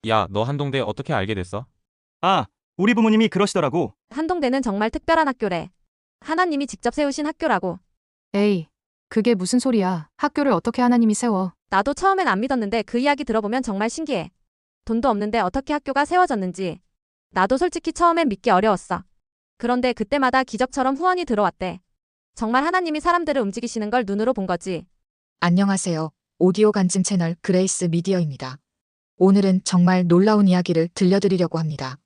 야, 너 한동대 어떻게 알게 됐어? 아, 우리 부모님이 그러시더라고. 한동대는 정말 특별한 학교래. 하나님이 직접 세우신 학교라고. 에이, 그게 무슨 소리야. 학교를 어떻게 하나님이 세워. 나도 처음엔 안 믿었는데 그 이야기 들어보면 정말 신기해. 돈도 없는데 어떻게 학교가 세워졌는지. 나도 솔직히 처음엔 믿기 어려웠어. 그런데 그때마다 기적처럼 후원이 들어왔대. 정말 하나님이 사람들을 움직이시는 걸 눈으로 본 거지. 안녕하세요. 오디오 간증 채널 그레이스 미디어입니다. 오늘은 정말 놀라운 이야기를 들려드리려고 합니다.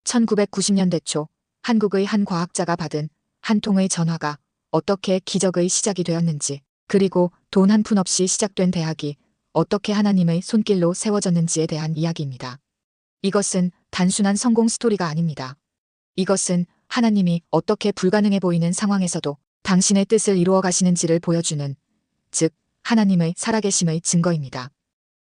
1990년대 초 한국의 한 과학자가 받은 한 통의 전화가 어떻게 기적의 시작이 되었는지, 그리고 돈 한 푼 없이 시작된 대학이 어떻게 하나님의 손길로 세워졌는지에 대한 이야기입니다. 이것은 단순한 성공 스토리가 아닙니다. 이것은 하나님이 어떻게 불가능해 보이는 상황에서도 당신의 뜻을 이루어 가시는지를 보여주는, 즉 하나님의 살아계심의 증거입니다.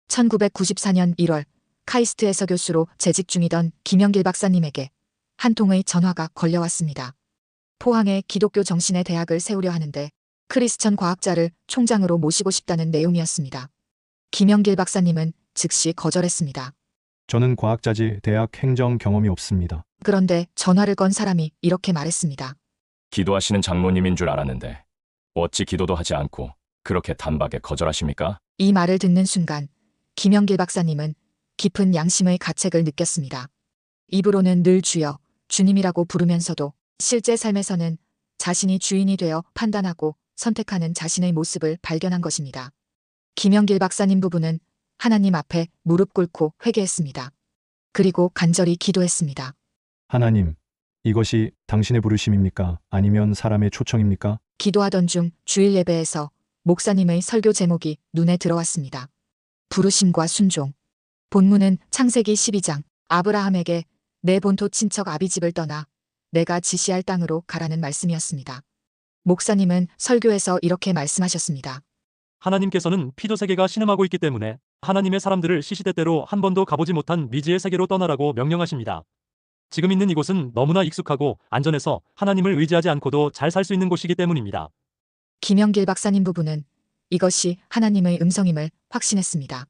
1994년 1월 카이스트에서 교수로 재직 중이던 김영길 박사님에게 한 통의 전화가 걸려왔습니다. 포항에 기독교 정신의 대학을 세우려 하는데 크리스천 과학자를 총장으로 모시고 싶다는 내용이었습니다. 김영길 박사님은 즉시 거절했습니다. 저는 과학자지 대학 행정 경험이 없습니다. 그런데 전화를 건 사람이 이렇게 말했습니다. 기도하시는 장로님인 줄 알았는데 어찌 기도도 하지 않고 그렇게 단박에 거절하십니까? 이 말을 듣는 순간 김영길 박사님은 깊은 양심의 가책을 느꼈습니다. 입으로는 늘 주여, 주님이라고 부르면서도 실제 삶에서는 자신이 주인이 되어 판단하고 선택하는 자신의 모습을 발견한 것입니다. 김영길 박사님 부부는 하나님 앞에 무릎 꿇고 회개했습니다. 그리고 간절히 기도했습니다. 하나님, 이것이 당신의 부르심입니까? 아니면 사람의 초청입니까? 기도하던 중 주일 예배에서 목사님의 설교 제목이 눈에 들어왔습니다. 부르심과 순종. 본문은 창세기 12장, 아브라함에게 내 본토 친척 아비집을 떠나 내가 지시할 땅으로 가라는 말씀이었습니다. 목사님은 설교에서 이렇게 말씀하셨습니다. 하나님께서는 피조 세계가 신음하고 있기 때문에 하나님의 사람들을 시시때때로 한 번도 가보지 못한 미지의 세계로 떠나라고 명령하십니다. 지금 있는 이곳은 너무나 익숙하고 안전해서 하나님을 의지하지 않고도 잘 살 수 있는 곳이기 때문입니다. 김영길 박사님 부부는 이것이 하나님의 음성임을 확신했습니다.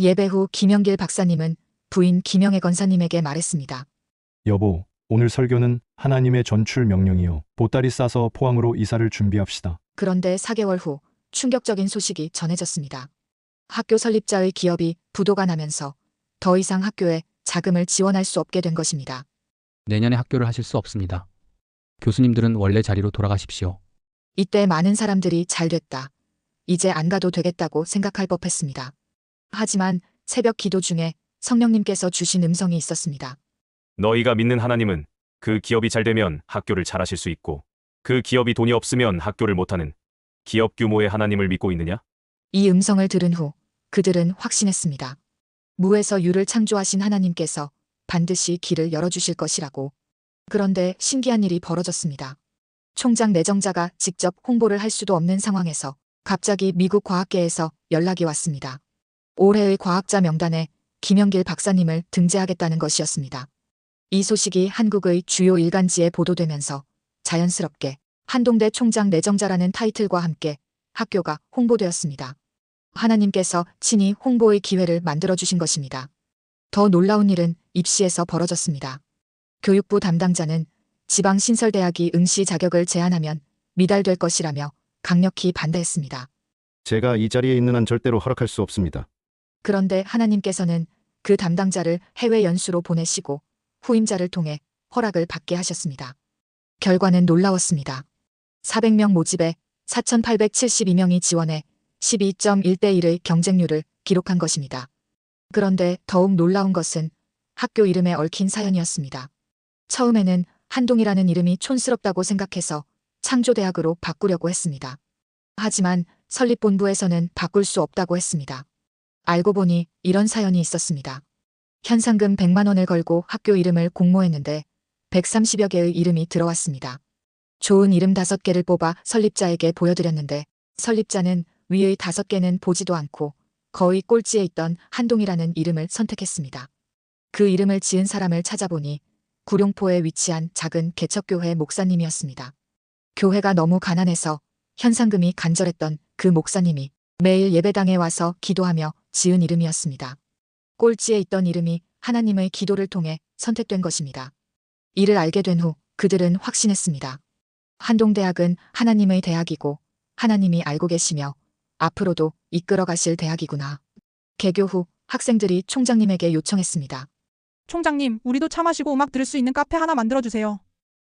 예배 후 김영길 박사님은 부인 김영애 권사님에게 말했습니다. 여보, 오늘 설교는 하나님의 전출 명령이요. 보따리 싸서 포항으로 이사를 준비합시다. 그런데 4개월 후 충격적인 소식이 전해졌습니다. 학교 설립자의 기업이 부도가 나면서 더 이상 학교에 자금을 지원할 수 없게 된 것입니다. 내년에 학교를 하실 수 없습니다. 교수님들은 원래 자리로 돌아가십시오. 이때 많은 사람들이 잘 됐다, 이제 안 가도 되겠다고 생각할 법했습니다. 하지만 새벽 기도 중에 성령님께서 주신 음성이 있었습니다. 너희가 믿는 하나님은 그 기업이 잘 되면 학교를 잘하실 수 있고 그 기업이 돈이 없으면 학교를 못하는 기업 규모의 하나님을 믿고 있느냐? 이 음성을 들은 후 그들은 확신했습니다. 무에서 유를 창조하신 하나님께서 반드시 길을 열어주실 것이라고. 그런데 신기한 일이 벌어졌습니다. 총장 내정자가 직접 홍보를 할 수도 없는 상황에서 갑자기 미국 과학계에서 연락이 왔습니다. 올해의 과학자 명단에 김영길 박사님을 등재하겠다는 것이었습니다. 이 소식이 한국의 주요 일간지에 보도되면서 자연스럽게 한동대 총장 내정자라는 타이틀과 함께 학교가 홍보되었습니다. 하나님께서 친히 홍보의 기회를 만들어주신 것입니다. 더 놀라운 일은 입시에서 벌어졌습니다. 교육부 담당자는 지방신설대학이 응시 자격을 제한하면 미달될 것이라며 강력히 반대했습니다. 제가 이 자리에 있는 한 절대로 허락할 수 없습니다. 그런데 하나님께서는 그 담당자를 해외 연수로 보내시고 후임자를 통해 허락을 받게 하셨습니다. 결과는 놀라웠습니다. 400명 모집에 4,872명이 지원해 12.1대 1의 경쟁률을 기록한 것입니다. 그런데 더욱 놀라운 것은 학교 이름에 얽힌 사연이었습니다. 처음에는 한동이라는 이름이 촌스럽다고 생각해서 창조대학으로 바꾸려고 했습니다. 하지만 설립본부에서는 바꿀 수 없다고 했습니다. 알고 보니 이런 사연이 있었습니다. 현상금 100만 원을 걸고 학교 이름을 공모했는데 130여 개의 이름이 들어왔습니다. 좋은 이름 5개를 뽑아 설립자에게 보여드렸는데 설립자는 위의 5개는 보지도 않고 거의 꼴찌에 있던 한동이라는 이름을 선택했습니다. 그 이름을 지은 사람을 찾아보니 구룡포에 위치한 작은 개척교회 목사님이었습니다. 교회가 너무 가난해서 현상금이 간절했던 그 목사님이 매일 예배당에 와서 기도하며 지은 이름이었습니다. 꼴찌에 있던 이름이 하나님의 기도를 통해 선택된 것입니다. 이를 알게 된 후 그들은 확신했습니다. 한동대학은 하나님의 대학이고 하나님이 알고 계시며 앞으로도 이끌어 가실 대학이구나. 개교 후 학생들이 총장님에게 요청했습니다. 총장님, 우리도 차 마시고 음악 들을 수 있는 카페 하나 만들어주세요.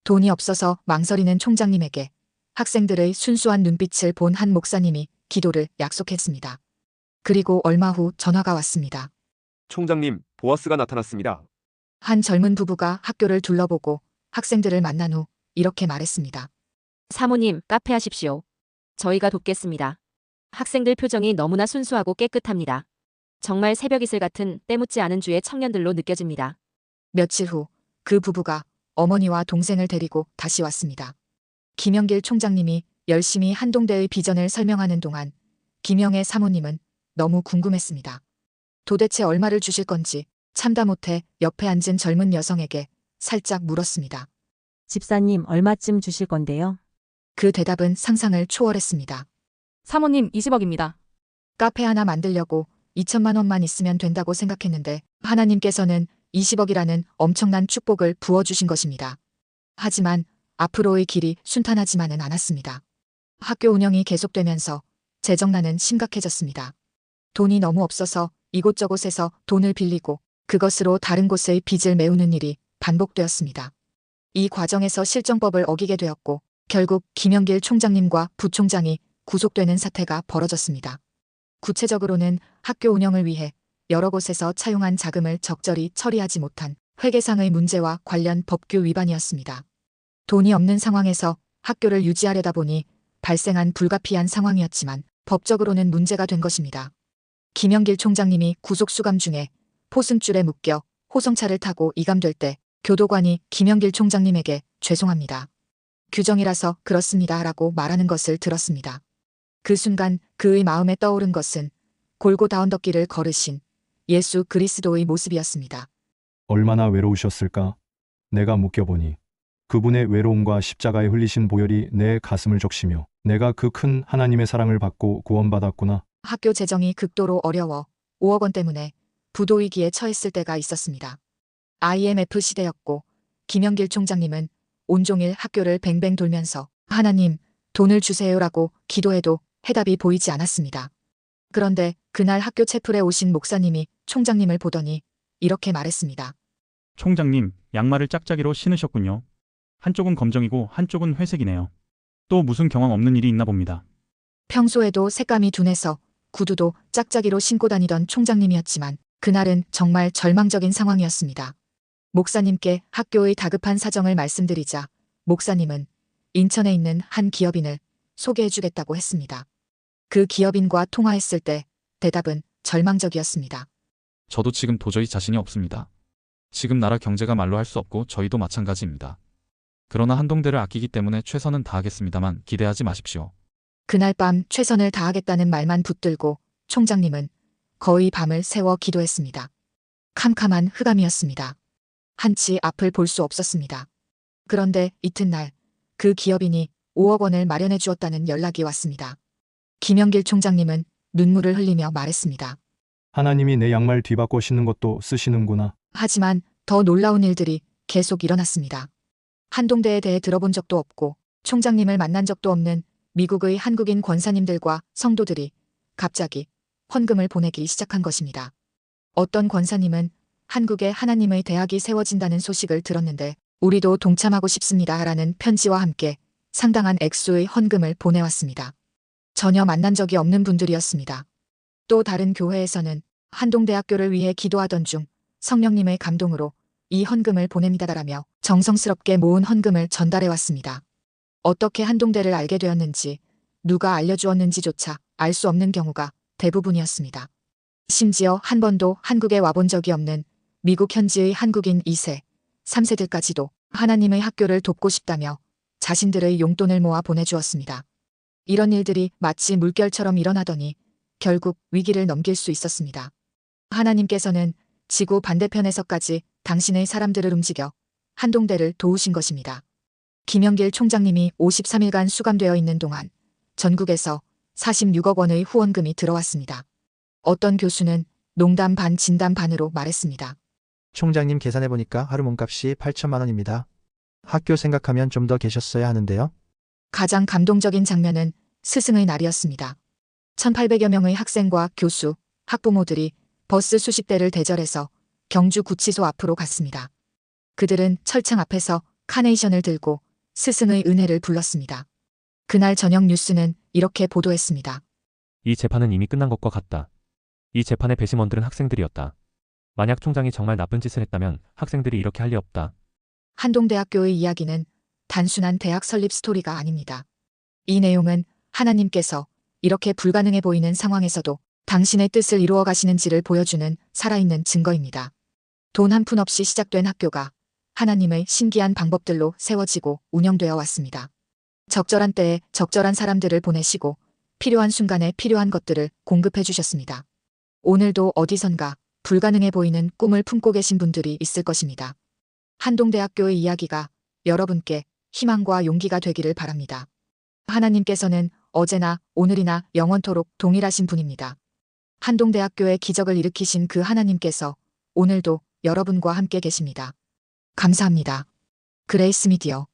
돈이 없어서 망설이는 총장님에게 학생들의 순수한 눈빛을 본 한 목사님이 기도를 약속했습니다. 그리고 얼마 후 전화가 왔습니다. 총장님, 보아스가 나타났습니다. 한 젊은 부부가 학교를 둘러보고 학생들을 만난 후 이렇게 말했습니다. 사모님, 카페 하십시오. 저희가 돕겠습니다. 학생들 표정이 너무나 순수하고 깨끗합니다. 정말 새벽 이슬 같은 때묻지 않은 주의 청년들로 느껴집니다. 며칠 후 그 부부가 어머니와 동생을 데리고 다시 왔습니다. 김영길 총장님이 열심히 한동대의 비전을 설명하는 동안 김영애 사모님은 너무 궁금했습니다. 도대체 얼마를 주실 건지 참다 못해 옆에 앉은 젊은 여성에게 살짝 물었습니다. 집사님, 얼마쯤 주실 건데요? 그 대답은 상상을 초월했습니다. 사모님 20억입니다. 카페 하나 만들려고 2천만 원만 있으면 된다고 생각했는데 하나님께서는 20억이라는 엄청난 축복을 부어주신 것입니다. 하지만 앞으로의 길이 순탄하지만은 않았습니다. 학교 운영이 계속되면서 재정난은 심각해졌습니다. 돈이 너무 없어서 이곳저곳에서 돈을 빌리고 그것으로 다른 곳의 빚을 메우는 일이 반복되었습니다. 이 과정에서 실정법을 어기게 되었고 결국 김영길 총장님과 부총장이 구속되는 사태가 벌어졌습니다. 구체적으로는 학교 운영을 위해 여러 곳에서 차용한 자금을 적절히 처리하지 못한 회계상의 문제와 관련 법규 위반이었습니다. 돈이 없는 상황에서 학교를 유지하려다 보니 발생한 불가피한 상황이었지만 법적으로는 문제가 된 것입니다. 김영길 총장님이 구속 수감 중에 포승줄에 묶여 호성차를 타고 이감될 때 교도관이 김영길 총장님에게 죄송합니다. 규정이라서 그렇습니다 라고 말하는 것을 들었습니다. 그 순간 그의 마음에 떠오른 것은 골고다 언덕길을 걸으신 예수 그리스도의 모습이었습니다. 얼마나 외로우셨을까? 내가 묵혀보니 그분의 외로움과 십자가에 흘리신 보혈이 내 가슴을 적시며 내가 그 큰 하나님의 사랑을 받고 구원받았구나. 학교 재정이 극도로 어려워 5억 원 때문에 부도위기에 처했을 때가 있었습니다. IMF 시대였고 김영길 총장님은 온종일 학교를 뱅뱅 돌면서 하나님, 돈을 주세요라고 기도해도 해답이 보이지 않았습니다. 그런데 그날 학교 채플에 오신 목사님이 총장님을 보더니 이렇게 말했습니다. 총장님, 양말을 짝짝이로 신으셨군요. 한쪽은 검정이고 한쪽은 회색이네요. 또 무슨 경험 없는 일이 있나 봅니다. 평소에도 색감이 둔해서 구두도 짝짝이로 신고 다니던 총장님이었지만 그날은 정말 절망적인 상황이었습니다. 목사님께 학교의 다급한 사정을 말씀드리자 목사님은 인천에 있는 한 기업인을 소개해주겠다고 했습니다. 그 기업인과 통화했을 때 대답은 절망적이었습니다. 저도 지금 도저히 자신이 없습니다. 지금 나라 경제가 말로 할 수 없고 저희도 마찬가지입니다. 그러나 한동대를 아끼기 때문에 최선은 다하겠습니다만 기대하지 마십시오. 그날 밤 최선을 다하겠다는 말만 붙들고 총장님은 거의 밤을 새워 기도했습니다. 캄캄한 흑암이었습니다. 한치 앞을 볼 수 없었습니다. 그런데 이튿날 그 기업인이 5억 원을 마련해 주었다는 연락이 왔습니다. 김영길 총장님은 눈물을 흘리며 말했습니다. 하나님이 내 양말 뒤바꿔 신는 것도 쓰시는구나. 하지만 더 놀라운 일들이 계속 일어났습니다. 한동대에 대해 들어본 적도 없고 총장님을 만난 적도 없는 미국의 한국인 권사님들과 성도들이 갑자기 헌금을 보내기 시작한 것입니다. 어떤 권사님은 한국에 하나님의 대학이 세워진다는 소식을 들었는데 우리도 동참하고 싶습니다 라는 편지와 함께 상당한 액수의 헌금을 보내왔습니다. 전혀 만난 적이 없는 분들이었습니다. 또 다른 교회에서는 한동대학교를 위해 기도하던 중 성령님의 감동으로 이 헌금을 보냅니다라며 정성스럽게 모은 헌금을 전달해왔습니다. 어떻게 한동대를 알게 되었는지 누가 알려주었는지조차 알 수 없는 경우가 대부분이었습니다. 심지어 한 번도 한국에 와본 적이 없는 미국 현지의 한국인 2세, 3세들까지도 하나님의 학교를 돕고 싶다며 자신들의 용돈을 모아 보내주었습니다. 이런 일들이 마치 물결처럼 일어나더니 결국 위기를 넘길 수 있었습니다. 하나님께서는 지구 반대편에서까지 당신의 사람들을 움직여 한동대를 도우신 것입니다. 김영길 총장님이 53일간 수감되어 있는 동안 전국에서 46억 원의 후원금이 들어왔습니다. 어떤 교수는 농담 반 진담 반으로 말했습니다. 총장님 계산해보니까 하루 몸값이 8천만 원입니다. 학교 생각하면 좀 더 계셨어야 하는데요. 가장 감동적인 장면은 스승의 날이었습니다. 1800여 명의 학생과 교수, 학부모들이 버스 수십 대를 대절해서 경주 구치소 앞으로 갔습니다. 그들은 철창 앞에서 카네이션을 들고 스승의 은혜를 불렀습니다. 그날 저녁 뉴스는 이렇게 보도했습니다. 이 재판은 이미 끝난 것과 같다. 이 재판의 배심원들은 학생들이었다. 만약 총장이 정말 나쁜 짓을 했다면 학생들이 이렇게 할 리 없다. 한동대학교의 이야기는 단순한 대학 설립 스토리가 아닙니다. 이 내용은 하나님께서 이렇게 불가능해 보이는 상황에서도 당신의 뜻을 이루어 가시는지를 보여주는 살아있는 증거입니다. 돈 한 푼 없이 시작된 학교가 하나님의 신기한 방법들로 세워지고 운영되어 왔습니다. 적절한 때에 적절한 사람들을 보내시고 필요한 순간에 필요한 것들을 공급해 주셨습니다. 오늘도 어디선가 불가능해 보이는 꿈을 품고 계신 분들이 있을 것입니다. 한동대학교의 이야기가 여러분께 희망과 용기가 되기를 바랍니다. 하나님께서는 어제나 오늘이나 영원토록 동일하신 분입니다. 한동대학교의 기적을 일으키신 그 하나님께서 오늘도 여러분과 함께 계십니다. 감사합니다. 그레이스 미디어